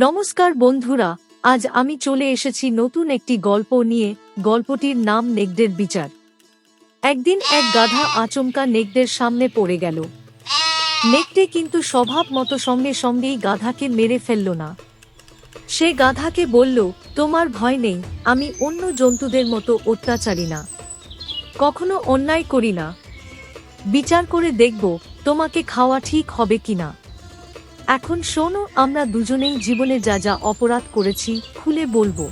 নমস্কার বন্ধুরা, আজ আমি চলে এসেছি নতুন একটি গল্প নিয়ে। গল্পটির নাম নেকড়ের বিচার। একদিন এক গাধা আচমকা নেকড়ের সামনে পড়ে গেল। নেকড়ে কিন্তু স্বভাব মতো সঙ্গে সঙ্গেই গাধাকে মেরে ফেলল না। সে গাধাকে বলল, তোমার ভয় নেই, আমি অন্য জন্তুদের মতো অত্যাচারী না, কখনো অন্যায় করি না। বিচার করে দেখব তোমাকে খাওয়া ঠিক হবে কিনা। এখন শোনো, আমরা দুজনেই জীবনে যা যা অপরাধ করেছি খুলে বলবো।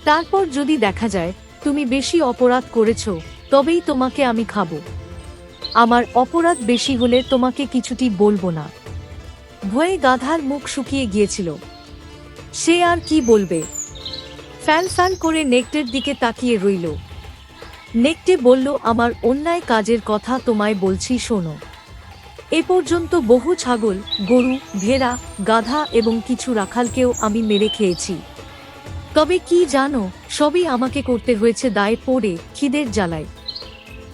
তারপর যদি দেখা যায় তুমি বেশি অপরাধ করেছো, তবেই তোমাকে আমি খাবো। আমার অপরাধ বেশি হলে তোমাকে কিছুটি বলবো না। ভয়ে গাধার মুখ শুকিয়ে গিয়েছিল। সে আর কি বলবে, ফ্যাল ফ্যাল করে নেকড়ের দিকে তাকিয়ে রইল। নেকড়ে বলল, আমার অন্যায় কাজের কথা তোমায় বলছি শোনো। এ পর্যন্ত বহু ছাগল, গরু, ভেড়া, গাধা এবং কিছু রাখালকেও আমি মেরে খেয়েছি। তবে কি জানো, সবই আমাকে করতে হয়েছে দায়ে পড়ে, খিদের জ্বালায়।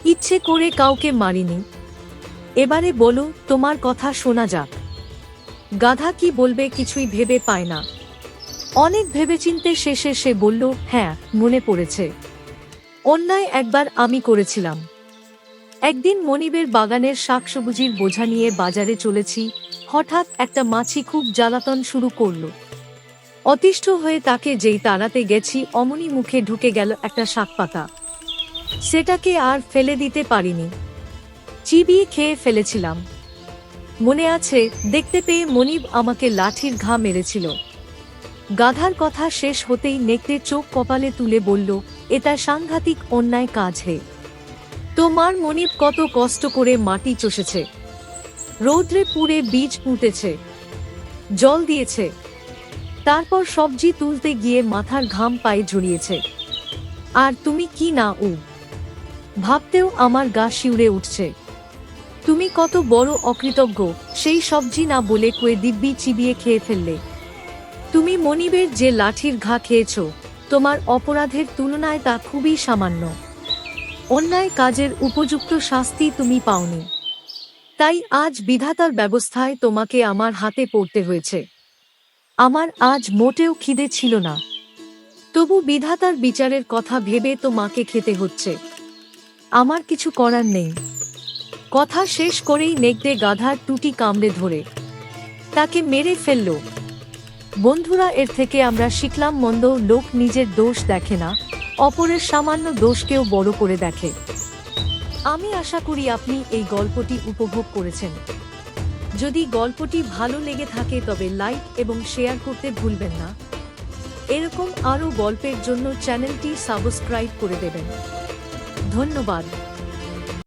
ইচ্ছে করে কাউকে মারিনি। এবারে বলো, তোমার কথা শোনা যাক। গাধা কি বলবে কিছুই ভেবে পায় না। অনেক ভেবেচিন্তে শেষে সে বলল, হ্যাঁ, মনে পড়েছে। অন্যায় একবার আমি করেছিলাম। একদিন মনিবের বাগানের শাকসবজির বোঝা নিয়ে বাজারে চলেছি, হঠাৎ একটা মাছি খুব জ্বালাতন শুরু করল। অতিষ্ঠ হয়ে তাকে যেই তাড়াতে গেছি, অমনি মুখে ঢুকে গেল একটা শাকপাতা। সেটাকে আর ফেলে দিতে পারিনি, চিবিয়ে খেয়ে ফেলেছিলাম। মনে আছে, দেখতে পেয়ে মনিব আমাকে লাঠির ঘা মেরেছিল। গাধার কথা শেষ হতেই নেকড়ে চোখ কপালে তুলে বলল, এটা সাংঘাতিক অন্যায় কাজ হে। তোমার মনিব কত কষ্ট করে মাটি চষেছে, রৌদ্রে পুড়ে বীজ পুঁতেছে, জল দিয়েছে, তারপর সবজি তুলতে গিয়ে মাথার ঘাম পায়ে ঝরিয়েছে। আর তুমি কি না ভাবতেও আমার গা শিউরে উঠছে। তুমি কত বড় অকৃতজ্ঞ, সেই সবজি না বলে কয়ে দিব্যি চিবিয়ে খেয়ে ফেললে। তুমি মনিবের যে লাঠির ঘা খেয়েছ, তোমার অপরাধের তুলনায় তা খুবই সামান্য। অন্যায় কাজের উপযুক্ত শাস্তি তুমি পাওনি, তাই আজ বিধাতার ব্যবস্থায় তোমাকে আমার হাতে পড়তে হয়েছে। আমার আজ মোটেও খিদে ছিল না, তবু বিধাতার বিচারের কথা ভেবে তোমাকে খেতে হচ্ছে। আমার কিছু করার নেই। কথা শেষ করেই নেকড়ে গাধার টুটি কামড়ে ধরে তাকে মেরে ফেলল। বন্ধুরা, এর থেকে আমরা শিখলাম, মন্দ লোক নিজের দোষ দেখে না, অপরের সামান্য দোষকেও বড় করে দেখে। আমি আশা করি আপনি এই গল্পটি উপভোগ করেছেন। যদি গল্পটি ভালো লেগে থাকে তবে লাইক এবং শেয়ার করতে ভুলবেন না। এরকম আরও গল্পের জন্য চ্যানেলটি সাবস্ক্রাইব করে দেবেন। ধন্যবাদ।